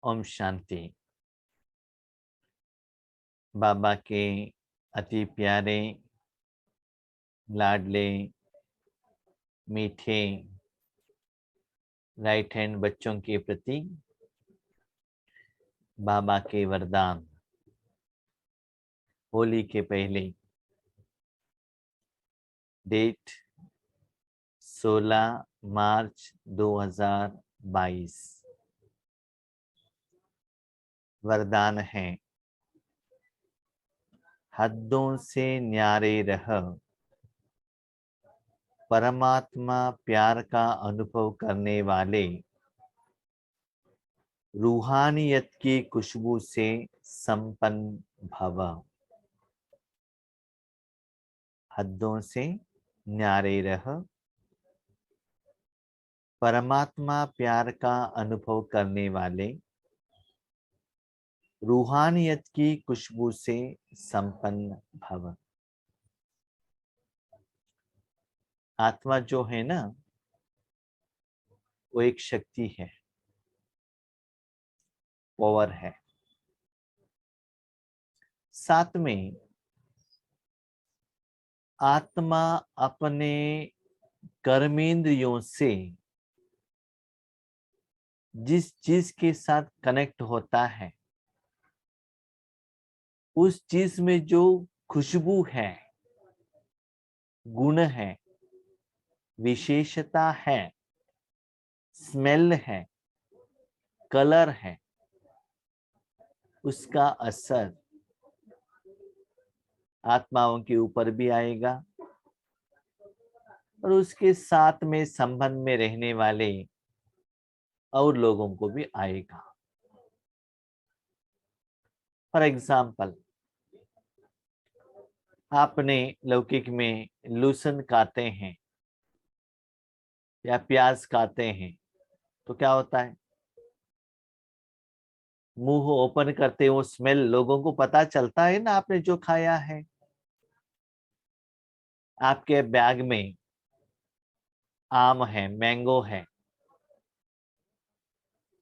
ओम शांति। बाबा के अति प्यारे, लाडले, मीठे राइट हैंड बच्चों के प्रति बाबा के वरदान। होली के पहले डेट 16 मार्च 2022। वरदान है, हद्दों से न्यारे रह, परमात्मा प्यार का अनुभव करने वाले, रूहानियत की खुशबू से संपन्न भव। हद्दों से न्यारे रह, परमात्मा प्यार का अनुभव करने वाले, रूहानियत की खुशबू से संपन्न भव। आत्मा जो है ना, वो एक शक्ति है, पावर है। साथ में आत्मा अपने कर्मेंद्रियों से जिस चीज के साथ कनेक्ट होता है, उस चीज में जो खुशबू है, गुण है, विशेषता है, स्मेल है, कलर है, उसका असर आत्माओं के ऊपर भी आएगा और उसके साथ में संबंध में रहने वाले और लोगों को भी आएगा। फॉर एग्जाम्पल, आपने लौकिक में लूसन खाते हैं या प्याज खाते हैं तो क्या होता है? मुंह ओपन करते वो स्मेल लोगों को पता चलता है ना, आपने जो खाया है। आपके बैग में आम है, मैंगो है,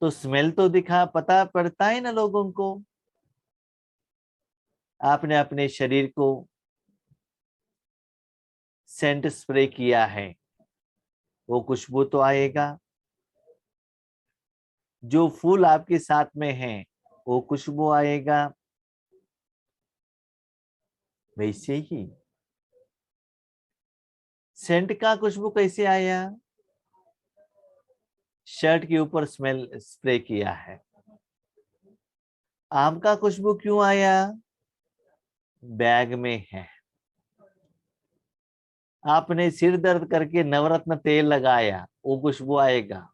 तो स्मेल तो दिखा पता पड़ता है ना लोगों को। आपने अपने शरीर को सेंट स्प्रे किया है, वो खुशबू तो आएगा। जो फूल आपके साथ में है वो खुशबू आएगा। वैसे ही सेंट का खुशबू कैसे आया? शर्ट के ऊपर स्मेल स्प्रे किया है। आम का खुशबू क्यों आया? बैग में है। आपने सिर दर्द करके नवरत्न तेल लगाया, वो खुशबू आएगा।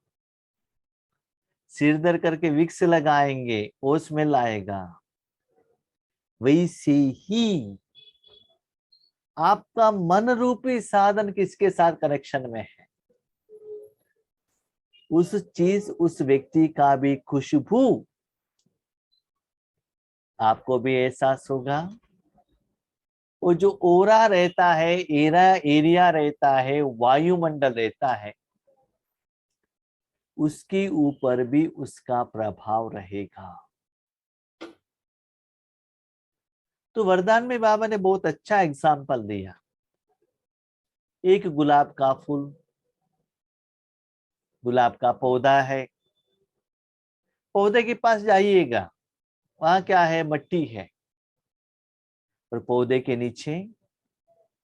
सिर दर्द करके विक्स लगाएंगे, वो स्मेल आएगा। वैसे ही आपका मन रूपी साधन किसके साथ कनेक्शन में है, उस चीज, उस व्यक्ति का भी खुशबू आपको भी एहसास होगा। वो जो ओरा रहता है, एरिया रहता है, वायुमंडल रहता है, उसके ऊपर भी उसका प्रभाव रहेगा। तो वरदान में बाबा ने बहुत अच्छा एग्जाम्पल दिया। एक गुलाब का फूल, गुलाब का पौधा है। पौधे के पास जाइएगा, वहां क्या है? मट्टी है। और पौधे के नीचे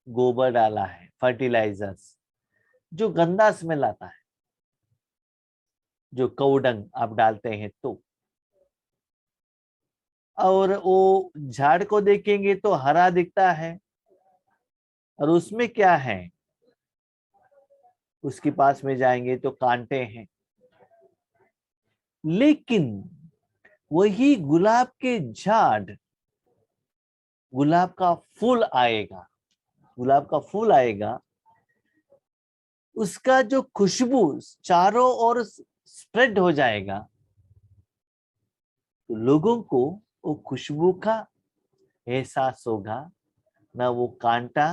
गोबर डाला है, फर्टिलाइजर्स, जो गंदा स्मेल आता है, जो कौडंग आप डालते हैं तो। और वो झाड़ को देखेंगे तो हरा दिखता है, और उसमें क्या है? उसके पास में जाएंगे तो कांटे हैं। लेकिन वही गुलाब के झाड़, गुलाब का फूल आएगा, गुलाब का फूल आएगा, उसका जो खुशबू चारों ओर स्प्रेड हो जाएगा, तो लोगों को वो खुशबू का एहसास होगा, ना वो कांटा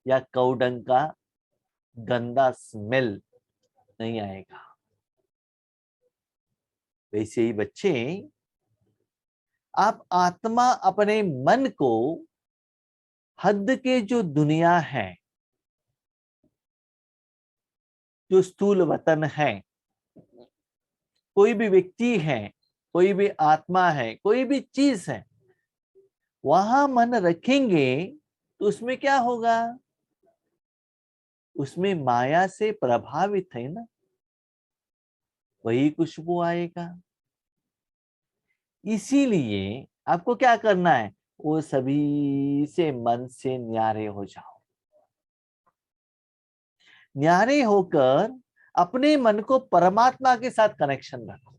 या कौडंग का गंदा स्मेल नहीं आएगा। वैसे ही बच्चे, आप आत्मा अपने मन को हद के जो दुनिया है, जो स्थूल वतन है, कोई भी व्यक्ति है, कोई भी आत्मा है, कोई भी चीज है, वहां मन रखेंगे तो उसमें क्या होगा? उसमें माया से प्रभावित है ना, वही खुशबू आएगा। इसीलिए आपको क्या करना है? वो सभी से मन से न्यारे हो जाओ। न्यारे होकर अपने मन को परमात्मा के साथ कनेक्शन रखो।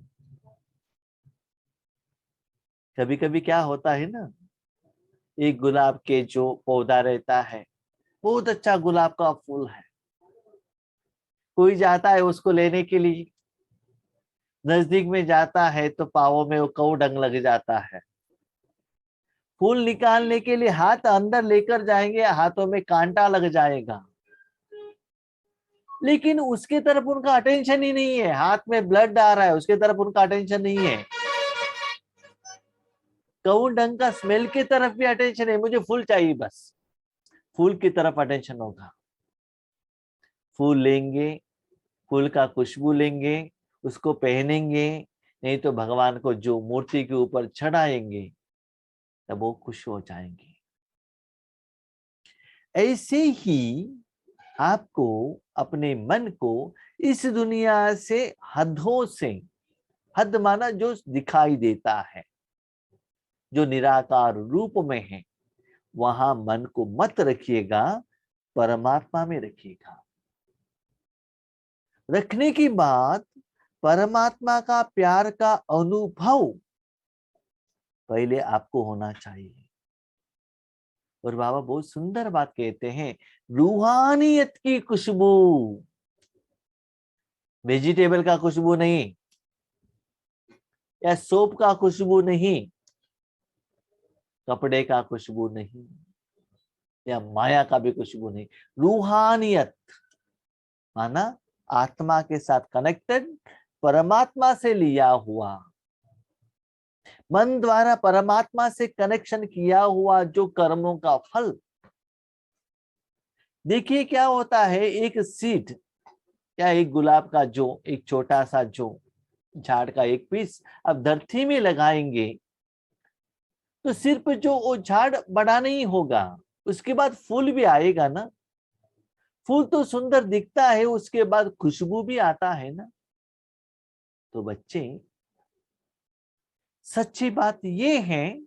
कभी कभी क्या होता है ना, एक गुलाब के जो पौधा रहता है, बहुत अच्छा गुलाब का फूल है, कोई जाता है उसको लेने के लिए, नजदीक में जाता है तो पावों में वो कौ डंग लग जाता है। फूल निकालने के लिए हाथ अंदर लेकर जाएंगे, हाथों में कांटा लग जाएगा, लेकिन उसके तरफ उनका अटेंशन ही नहीं है। हाथ में ब्लड आ रहा है, उसके तरफ उनका अटेंशन नहीं है। कौ डंग का स्मेल की तरफ भी अटेंशन है, मुझे फूल चाहिए, बस फूल की तरफ अटेंशन होगा। फूल लेंगे, फूल का खुशबू लेंगे, उसको पहनेंगे, नहीं तो भगवान को जो मूर्ति के ऊपर चढ़ाएंगे, तब वो खुश हो जाएंगे। ऐसे ही आपको अपने मन को इस दुनिया से, हदों से, हद माना जो दिखाई देता है, जो निराकार रूप में है, वहां मन को मत रखिएगा, परमात्मा में रखिएगा। रखने की बात, परमात्मा का प्यार का अनुभव पहले आपको होना चाहिए। और बाबा बहुत सुंदर बात कहते हैं, रूहानियत की खुशबू, वेजिटेबल का खुशबू नहीं, या सोप का खुशबू नहीं, कपड़े का खुशबू नहीं, या माया का भी खुशबू नहीं। रूहानियत माना आत्मा के साथ कनेक्टेड, परमात्मा से लिया हुआ, मन द्वारा परमात्मा से कनेक्शन किया हुआ जो कर्मों का फल। देखिए क्या होता है, एक सीड या एक गुलाब का जो एक छोटा सा जो झाड़ का एक पीस अब धरती में लगाएंगे, तो सिर्फ जो वो झाड़ बड़ा नहीं होगा, उसके बाद फूल भी आएगा ना। फूल तो सुंदर दिखता है, उसके बाद खुशबू भी आता है ना। तो बच्चे, सच्ची बात ये है,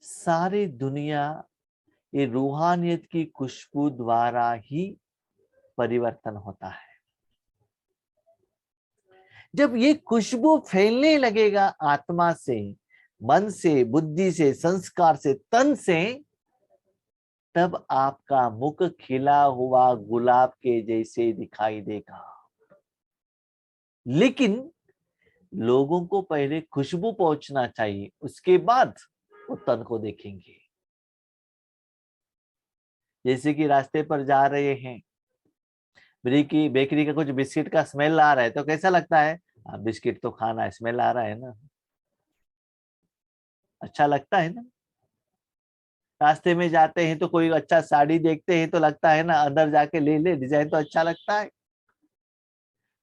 सारी दुनिया ये रूहानियत की खुशबू द्वारा ही परिवर्तन होता है। जब ये खुशबू फैलने लगेगा आत्मा से, मन से, बुद्धि से, संस्कार से, तन से, तब आपका मुख खिला हुआ गुलाब के जैसे दिखाई देगा। लेकिन लोगों को पहले खुशबू पहुंचना चाहिए, उसके बाद वो तन को देखेंगे। जैसे कि रास्ते पर जा रहे हैं, बेकरी का कुछ बिस्किट का स्मेल आ रहा है, तो कैसा लगता है? बिस्किट तो खाना है, स्मेल आ रहा है ना, अच्छा लगता है ना। रास्ते में जाते हैं तो कोई अच्छा साड़ी देखते हैं तो लगता है ना, अंदर जाके ले ले, डिजाइन तो अच्छा लगता है।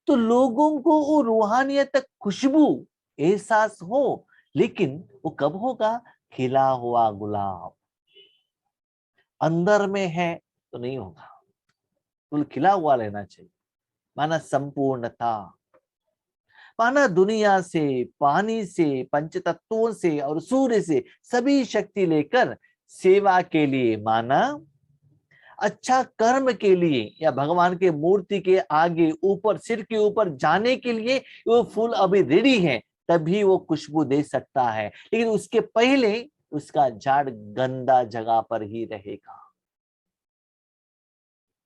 तो लोगों को वो रूहानियत तक खुशबू एहसास हो, लेकिन वो कब होगा? खिला हुआ गुलाब अंदर में है तो नहीं होगा, फूल खिला हुआ लेना चाहिए। माना संपूर्णता, माना दुनिया से, पानी से, पंच तत्वों से और सूर्य से सभी शक्ति लेकर सेवा के लिए, माना अच्छा कर्म के लिए, या भगवान के मूर्ति के आगे ऊपर, सिर के ऊपर जाने के लिए वो फूल अभी रेडी है, तभी वो खुशबू दे सकता है। लेकिन उसके पहले उसका झाड़ गंदा जगह पर ही रहेगा।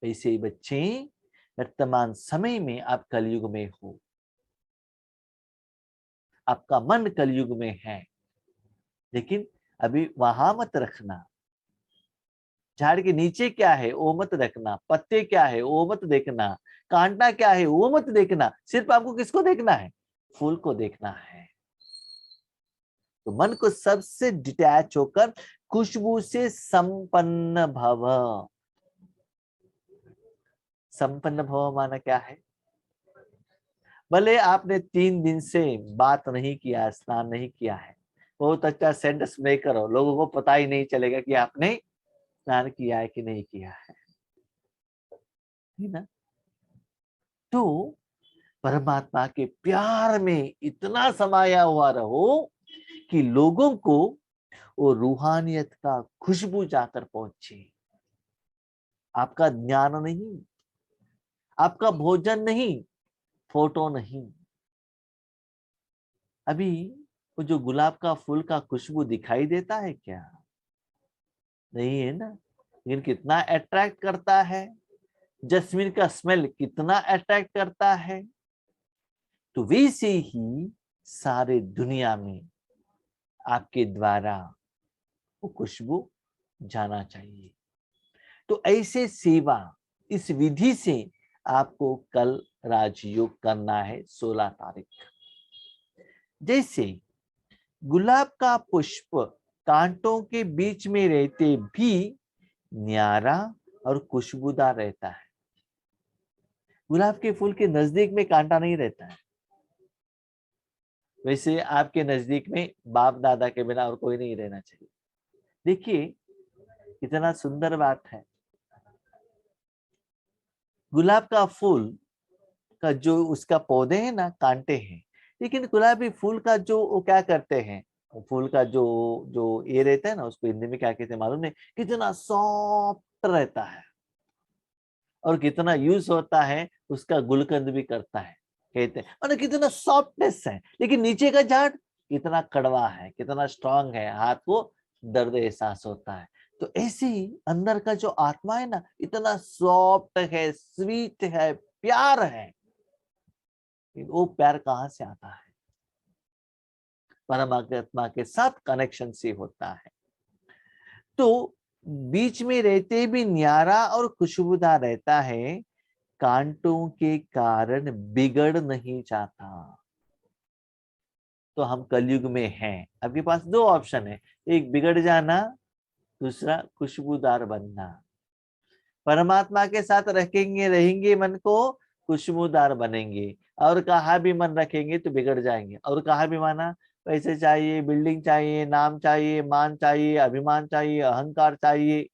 ऐसे ही बच्चे, वर्तमान समय में आप कलयुग में हो, आपका मन कलयुग में है, लेकिन अभी वहां मत रखना। झाड़ के नीचे क्या है वो मत देखना, पत्ते क्या है वो मत देखना, कांटा क्या है वो मत देखना। सिर्फ आपको किसको देखना है? फूल को देखना है। तो मन को सबसे डिटैच होकर खुशबू से संपन्न भव। संपन्न भव माना क्या है? भले आपने 3 दिन से बात नहीं किया, स्नान नहीं किया है, बहुत अच्छा सेंट स्प्रे करो, लोगों को पता ही नहीं चलेगा कि आपने स्नान किया है कि नहीं किया है ना? तो परमात्मा के प्यार में इतना समाया हुआ रहो कि लोगों को वो रूहानियत का खुशबू जाकर पहुंचे। आपका ज्ञान नहीं, आपका भोजन नहीं, फोटो नहीं। अभी वो जो गुलाब का फूल का खुशबू दिखाई देता है क्या? नहीं है ना। लेकिन कितना अट्रैक्ट करता है, जस्मिन का स्मेल कितना अट्रैक्ट करता है। तो वैसे ही सारे दुनिया में आपके द्वारा वो खुशबू जाना चाहिए। तो ऐसे सेवा, इस विधि से आपको कल राजयोग करना है 16 तारीख। जैसे गुलाब का पुष्प कांटों के बीच में रहते भी न्यारा और खुशबूदार रहता है। गुलाब के फूल के नजदीक में कांटा नहीं रहता है। वैसे आपके नजदीक में बाप दादा के बिना और कोई नहीं रहना चाहिए। देखिए कितना सुंदर बात है। गुलाब का फूल का जो उसका पौधे हैं ना, कांटे हैं, लेकिन गुलाबी फूल का जो वो क्या करते हैं, फूल का जो जो ये रहता है ना, उसको हिंदी में क्या कहते हैं मालूम नहीं, कितना सॉफ्ट रहता है और कितना यूज होता है, उसका गुलकंद भी करता है कहते हैं, और कितना सॉफ्टनेस है। लेकिन नीचे का झाड़ कितना कड़वा है, कितना स्ट्रांग है, हाथ को दर्द एहसास होता है। तो ऐसे ही अंदर का जो आत्मा है ना, इतना सॉफ्ट है, स्वीट है, प्यार है। वो प्यार कहाँ से आता है? परमात्मा के साथ कनेक्शन से होता है। तो बीच में रहते भी न्यारा और खुशबूदार रहता है, कांटों के कारण बिगड़ नहीं जाता। तो हम कलयुग में हैं, आपके पास 2 ऑप्शन है, एक बिगड़ जाना, दूसरा खुशबूदार बनना। परमात्मा के साथ रखेंगे, रहेंगे मन को, खुशबूदार बनेंगे। और कहा भी मन रखेंगे तो बिगड़ जाएंगे। और कहा भी माना, पैसे चाहिए, बिल्डिंग चाहिए, नाम चाहिए, मान चाहिए, अभिमान चाहिए, अहंकार चाहिए,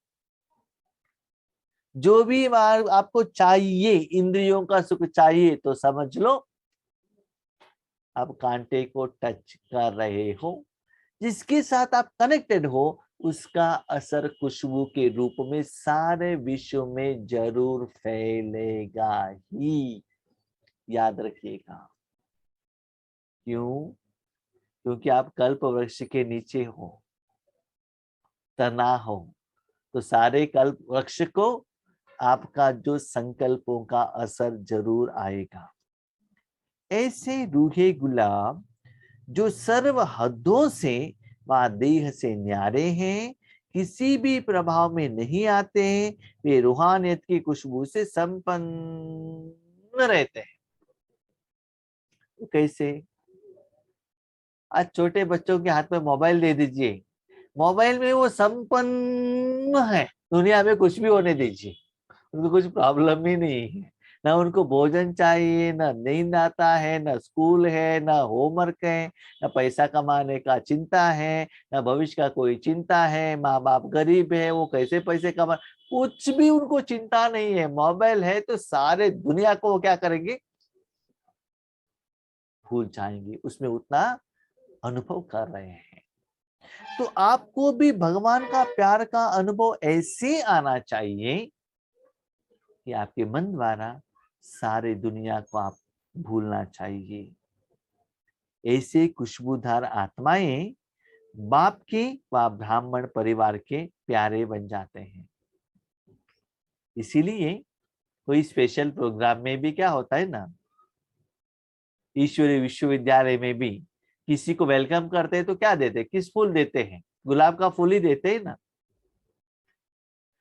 जो भी आपको चाहिए, इंद्रियों का सुख चाहिए, तो समझ लो आप कांटे को टच कर रहे हो। जिसके साथ आप कनेक्टेड हो, उसका असर खुशबू के रूप में सारे विश्व में जरूर फैलेगा ही, याद रखिएगा। क्यों? क्योंकि आप कल्प वृक्ष के नीचे हो, तना हो, तो सारे कल्प वृक्ष को आपका जो संकल्पों का असर जरूर आएगा। ऐसे रूहे गुलाब जो सर्व हदों से व देह से न्यारे हैं, किसी भी प्रभाव में नहीं आते हैं, वे रूहानियत की खुशबू से संपन्न रहते हैं। तो कैसे? आज छोटे बच्चों के हाथ में मोबाइल दे दीजिए, मोबाइल में वो संपन्न है, दुनिया में कुछ भी होने दीजिए, उनको कुछ प्रॉब्लम ही नहीं है। ना उनको भोजन चाहिए, ना नींद आता है, ना स्कूल है, ना होमवर्क है, ना पैसा कमाने का चिंता है, ना भविष्य का कोई चिंता है, माँ बाप गरीब है, वो कैसे पैसे कमा, कुछ भी उनको चिंता नहीं है। मोबाइल है तो सारे दुनिया को वो क्या करेंगे, भूल जाएंगे, उसमें उतना अनुभव कर रहे हैं। तो आपको भी भगवान का प्यार का अनुभव ऐसे आना चाहिए कि आपके मन द्वारा सारे दुनिया को आप भूलना चाहिए। ऐसे खुशबूदार आत्माएं बाप के व ब्राह्मण परिवार के प्यारे बन जाते हैं। इसीलिए कोई स्पेशल प्रोग्राम में भी क्या होता है ना, ईश्वरीय विश्वविद्यालय में भी किसी को वेलकम करते हैं तो क्या देते हैं, किस फूल देते हैं? गुलाब का फूल ही देते हैं ना।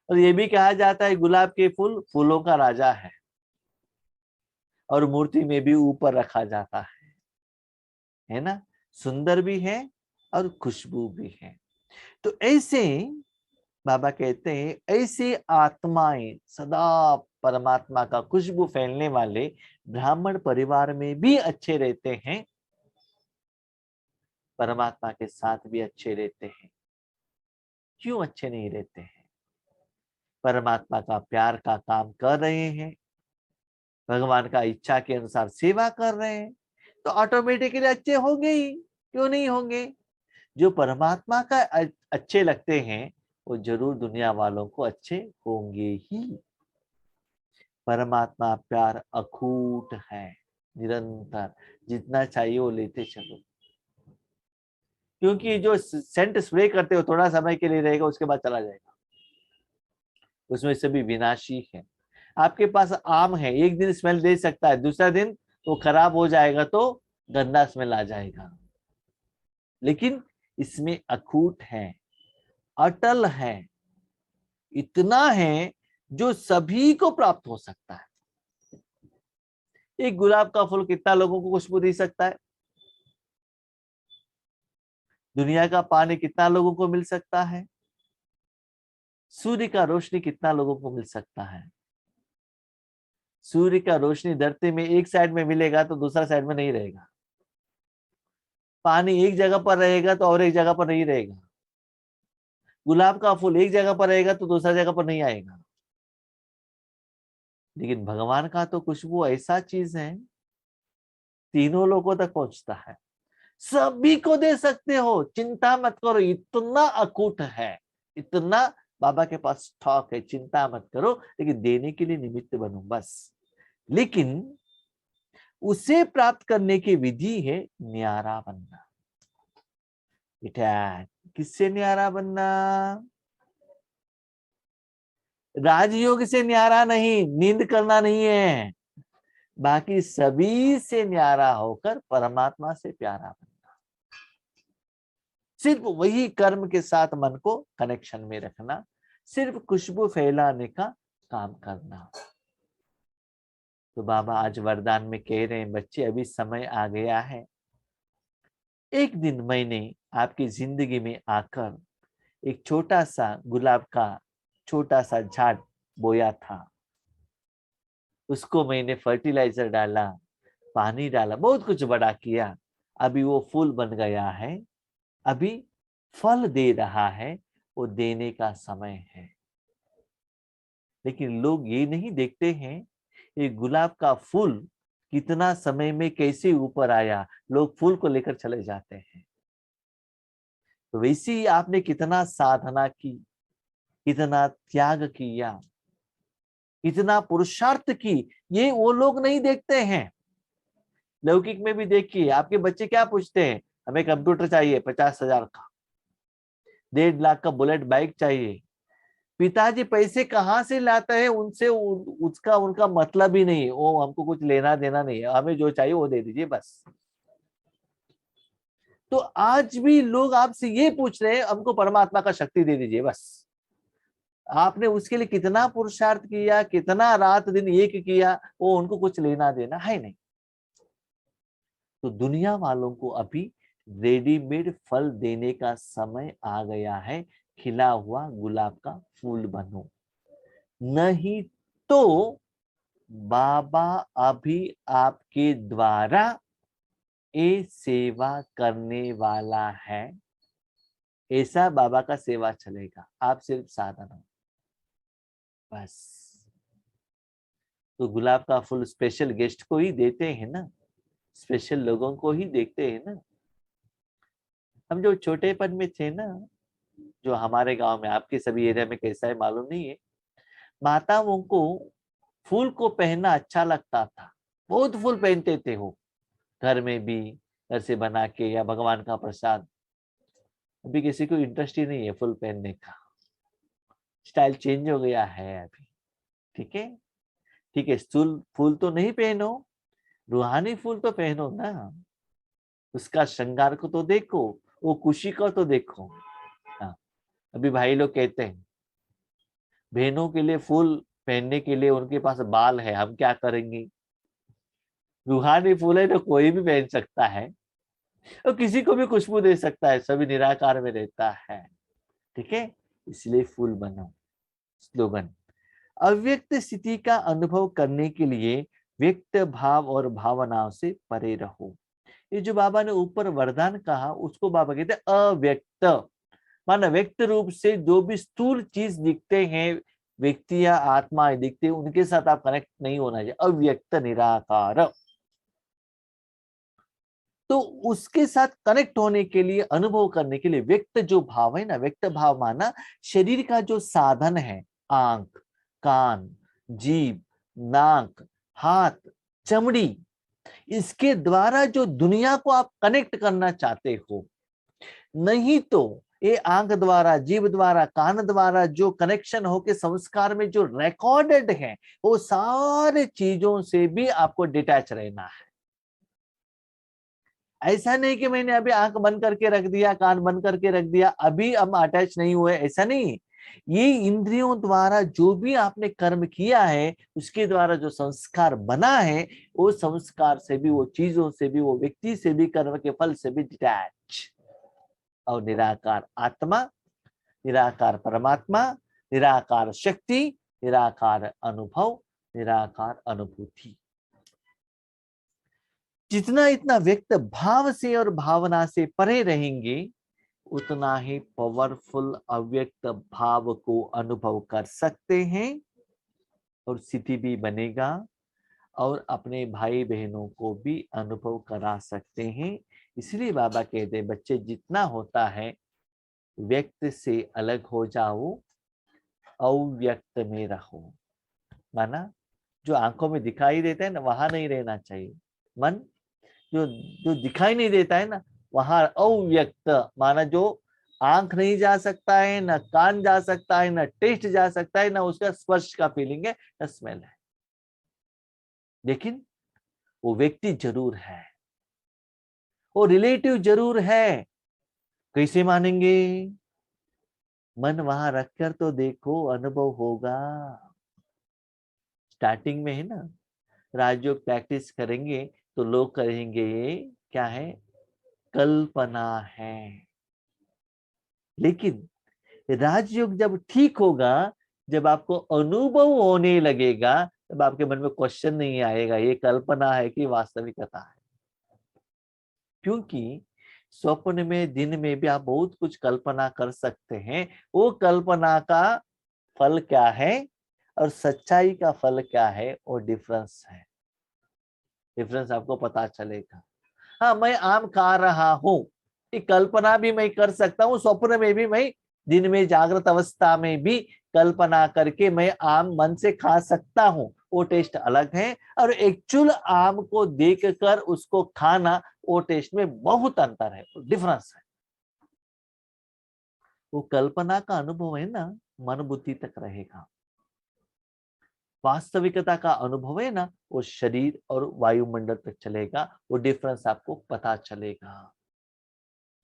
और ये भी कहा जाता है गुलाब के फूल फूलों का राजा है, और मूर्ति में भी ऊपर रखा जाता है ना। सुंदर भी है और खुशबू भी है। तो ऐसे बाबा कहते हैं ऐसे आत्माएं सदा परमात्मा का खुशबू फैलने वाले ब्राह्मण परिवार में भी अच्छे रहते हैं, परमात्मा के साथ भी अच्छे रहते हैं। क्यों अच्छे नहीं रहते हैं? परमात्मा का प्यार का काम कर रहे हैं, भगवान का इच्छा के अनुसार सेवा कर रहे हैं, तो ऑटोमेटिकली अच्छे होंगे ही। क्यों नहीं होंगे? जो परमात्मा का अच्छे लगते हैं वो जरूर दुनिया वालों को अच्छे होंगे ही। परमात्मा प्यार अखूट है, निरंतर, जितना चाहिए वो लेते चलो। क्योंकि जो सेंट स्प्रे करते हो थोड़ा समय के लिए रहेगा, उसके बाद चला जाएगा, उसमें से भी विनाशी है। आपके पास आम है, एक दिन स्मेल दे सकता है, दूसरा दिन वो खराब हो जाएगा, तो गंदा स्मेल आ जाएगा। लेकिन इसमें अखूट है, अटल है, इतना है जो सभी को प्राप्त हो सकता है। एक गुलाब का फूल कितना लोगों को खुशबू दे सकता है? दुनिया का पानी कितना लोगों को मिल सकता है? सूर्य का रोशनी कितना लोगों को मिल सकता है? सूर्य का रोशनी धरती में एक साइड में मिलेगा तो दूसरा साइड में नहीं रहेगा। पानी एक जगह पर रहेगा तो और एक जगह पर नहीं रहेगा। गुलाब का फूल एक जगह पर रहेगा तो दूसरा जगह पर नहीं आएगा। लेकिन भगवान का तो खुशबू ऐसा चीज है, तीनों लोगों तक पहुंचता है, सभी को दे सकते हो, चिंता मत करो, इतना अकूट है, इतना बाबा के पास स्टॉक है, चिंता मत करो, लेकिन देने के लिए निमित्त बनो बस। लेकिन उसे प्राप्त करने की विधि है न्यारा बनना। बेटा किससे न्यारा बनना? राजयोग से न्यारा नहीं, नींद करना नहीं है, बाकी सभी से न्यारा होकर परमात्मा से प्यारा बनना। सिर्फ वही कर्म के साथ मन को कनेक्शन में रखना, सिर्फ खुशबू फैलाने का काम करना। तो बाबा आज वरदान में कह रहे हैं, बच्चे अभी समय आ गया है, एक दिन मैंने आपकी जिंदगी में आकर एक छोटा सा गुलाब का छोटा सा झाड़ बोया था, उसको मैंने फर्टिलाइजर डाला, पानी डाला, बहुत कुछ बड़ा किया, अभी वो फूल बन गया है, अभी फल दे रहा है, वो देने का समय है। लेकिन लोग ये नहीं देखते हैं ये गुलाब का फूल कितना समय में कैसे ऊपर आया, लोग फूल को लेकर चले जाते हैं। तो वैसे ही आपने कितना साधना की, कितना त्याग किया, कितना पुरुषार्थ की, ये वो लोग नहीं देखते हैं। लौकिक में भी देखिए, आपके बच्चे क्या पूछते हैं, हमें कंप्यूटर चाहिए 50,000 का, 1.5 लाख का बुलेट बाइक चाहिए। पिताजी पैसे कहाँ से लाते हैं उनसे उसका उनका मतलब ही नहीं है, वो हमको कुछ लेना देना नहीं है, हमें जो चाहिए वो दे दीजिए बस। तो आज भी लोग आपसे ये पूछ रहे हैं, हमको परमात्मा का शक्ति दे दीजिए बस। आपने उसके लिए कितना पुरुषार्थ किया, कितना रात दिन एक किया, वो उनको कुछ लेना देना है नहीं। तो दुनिया वालों को अभी रेडीमेड फल देने का समय आ गया है, खिला हुआ गुलाब का फूल बनो, नहीं तो बाबा अभी आपके द्वारा ये सेवा करने वाला है, ऐसा बाबा का सेवा चलेगा, आप सिर्फ साधन हो बस। तो गुलाब का फूल स्पेशल गेस्ट को ही देते हैं ना, स्पेशल लोगों को ही देखते हैं ना। हम जो छोटेपन में थे ना, जो हमारे गांव में, आपके सभी एरिया में कैसा है मालूम नहीं है, माताओं को फूल को पहनना अच्छा लगता था, बहुत फूल पहनते थे वो, घर में भी, घर से बना के या भगवान का प्रसाद। अभी किसी को इंटरेस्ट ही नहीं है फूल पहनने का, स्टाइल चेंज हो गया है अभी। ठीक है, ठीक है, फूल फूल तो नहीं पहनो, रूहानी फूल तो पहनो ना, उसका श्रृंगार को तो देखो, वो खुशी को तो देखो। हाँ, अभी भाई लोग कहते हैं बहनों के लिए फूल पहनने के लिए उनके पास बाल है, हम क्या करेंगे? रूहानी फूल है तो कोई भी पहन सकता है, और किसी को भी खुशबू दे सकता है, सभी निराकार में रहता है। ठीक है, इसलिए फूल बनो। स्लोगन, अव्यक्त स्थिति का अनुभव करने के लिए व्यक्त भाव और भावनाओं से परे रहो। ये जो बाबा ने ऊपर वरदान कहा उसको बाबा कहते हैं अव्यक्त, माना व्यक्त रूप से जो भी स्थूल चीज दिखते हैं, व्यक्ति या आत्मा दिखते हैं, उनके साथ आप कनेक्ट नहीं होना चाहिए। अव्यक्त निराकार, तो उसके साथ कनेक्ट होने के लिए, अनुभव करने के लिए व्यक्त जो भाव है ना, व्यक्त भाव माना शरीर का जो साधन है, आंख, कान, जीभ, नाक, हाथ, चमड़ी, इसके द्वारा जो दुनिया को आप कनेक्ट करना चाहते हो। नहीं तो ये आंख द्वारा, जीभ द्वारा, कान द्वारा जो कनेक्शन होके संस्कार में जो रिकॉर्डेड है, वो सारे चीजों से भी आपको डिटैच रहना है। ऐसा नहीं कि मैंने अभी आंख बंद करके रख दिया, कान बंद करके रख दिया, अभी हम अटैच नहीं हुए, ऐसा नहीं। ये इंद्रियों द्वारा जो भी आपने कर्म किया है, उसके द्वारा जो संस्कार बना है, वो संस्कार से भी, वो चीजों से भी, वो व्यक्ति से भी, कर्म के फल से भी डिटैच। और निराकार आत्मा, निराकार परमात्मा, निराकार शक्ति, निराकार अनुभव, निराकार अनुभूति, जितना इतना व्यक्त भाव से और भावना से परे रहेंगे, उतना ही पावरफुल अव्यक्त भाव को अनुभव कर सकते हैं और स्थिति भी बनेगा, और अपने भाई बहनों को भी अनुभव करा सकते हैं। इसलिए बाबा कहते हैं बच्चे जितना होता है व्यक्त से अलग हो जाओ, अव्यक्त में रहो। माना जो आंखों में दिखाई देता है ना, वहां नहीं रहना चाहिए। मन जो जो दिखाई नहीं देता है ना, वहां अव्यक्त, माना जो आंख नहीं जा सकता है, ना कान जा सकता है, ना टेस्ट जा सकता है, ना उसका स्पर्श का फीलिंग है, ना स्मेल है, लेकिन वो व्यक्ति जरूर है, वो रिलेटिव जरूर है। कैसे मानेंगे? मन वहां रखकर तो देखो, अनुभव होगा। स्टार्टिंग में है ना, राजयोग प्रैक्टिस करेंगे तो लोग कहेंगे ये क्या है, कल्पना है। लेकिन राजयोग जब ठीक होगा, जब आपको अनुभव होने लगेगा, तब आपके मन में क्वेश्चन नहीं आएगा ये कल्पना है कि वास्तविकता है। क्योंकि स्वप्न में, दिन में भी आप बहुत कुछ कल्पना कर सकते हैं। वो कल्पना का फल क्या है और सच्चाई का फल क्या है, वो डिफरेंस है। डिफरेंस आपको पता चलेगा। हाँ, मैं आम खा रहा हूं, ये कल्पना भी मैं कर सकता हूँ, स्वप्न में भी मैं, दिन में जागृत अवस्था में भी कल्पना करके मैं आम मन से खा सकता हूँ, वो टेस्ट अलग है। और एक्चुअल आम को देखकर उसको खाना, वो टेस्ट में बहुत अंतर है, डिफरेंस है। वो कल्पना का अनुभव है ना, मन बुद्धि तक रहेगा। वास्तविकता का अनुभव है ना, वो शरीर और वायुमंडल तक चलेगा, वो डिफरेंस आपको पता चलेगा।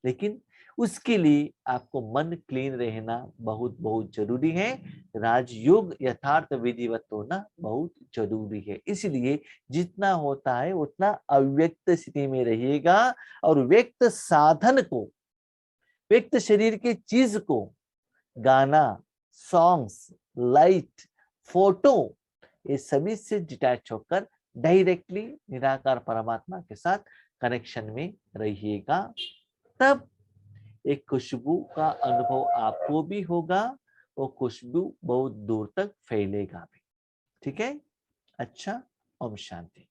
लेकिन उसके लिए आपको मन क्लीन रहना बहुत बहुत जरूरी है। राजयोग यथार्थ विधिवत होना बहुत जरूरी है। इसलिए जितना होता है उतना अव्यक्त स्थिति में रहिएगा, और व्यक्त साधन को, व्यक्त शरीर के चीज को, गाना, सॉन्ग्स, लाइट, फोटो, ये सभी से डिटैच होकर डायरेक्टली निराकार परमात्मा के साथ कनेक्शन में रहिएगा। तब एक खुशबू का अनुभव आपको भी होगा, वो खुशबू बहुत दूर तक फैलेगा भी। ठीक है? अच्छा, ओम शांति।